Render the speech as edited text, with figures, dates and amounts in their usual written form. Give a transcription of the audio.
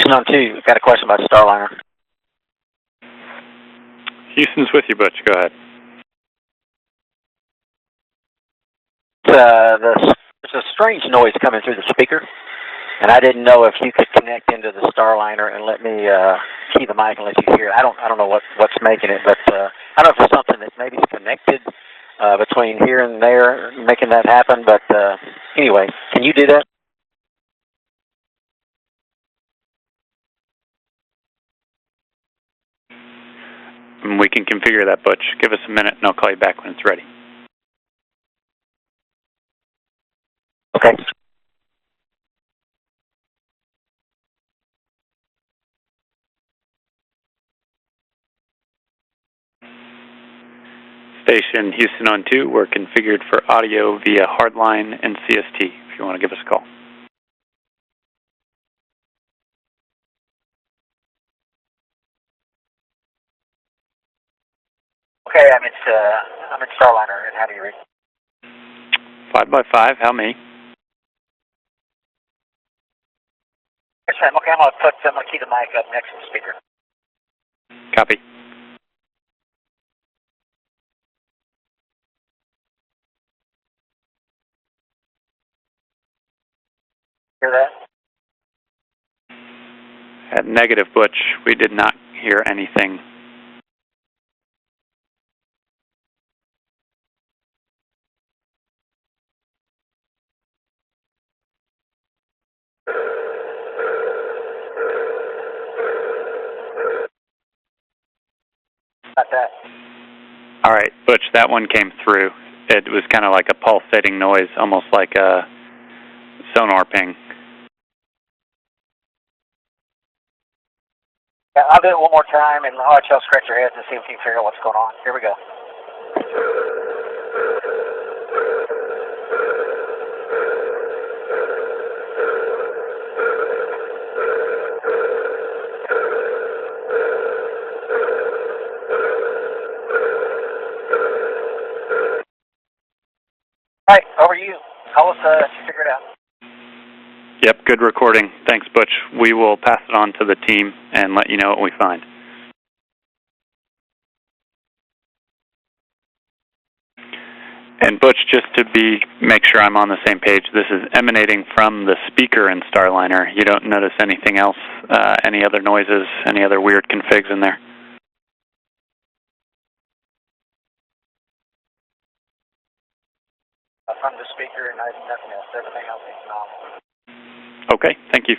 Houston on 2. Got a question about Starliner. Houston's with you, Butch. Go ahead. There's a strange noise coming through the speaker, and I didn't know if you could connect into the Starliner and let me key the mic and let you hear it. I don't know what's making it, but I don't know if it's something that maybe is connected between here and there, making that happen. But anyway, can you do that? We can configure that, Butch. Give us a minute, and I'll call you back when it's ready. Okay. Station Houston on 2. We're configured for audio via hardline and CST, if you want to give us a call. Okay, I'm in Starliner, and how do you read? 5x5, how many? Yes, Sam. Okay, I'm gonna key the mic up next to the speaker. Copy. Hear that? Negative, Butch. We did not hear anything. Not that. All right, Butch, that one came through. It was kind of like a pulsating noise, almost like a sonar ping. Yeah, I'll do it one more time, and I'll let y'all scratch your heads and see if you can figure out what's going on. Here we go. All right, over to you. Call us if you figure it out. Yep, good recording. Thanks, Butch. We will pass it on to the team and let you know what we find. And Butch, just to make sure I'm on the same page, this is emanating from the speaker in Starliner. You don't notice anything else, any other noises, any other weird configs in there? From the speaker, and nothing else. Everything else is normal. Okay, thank you.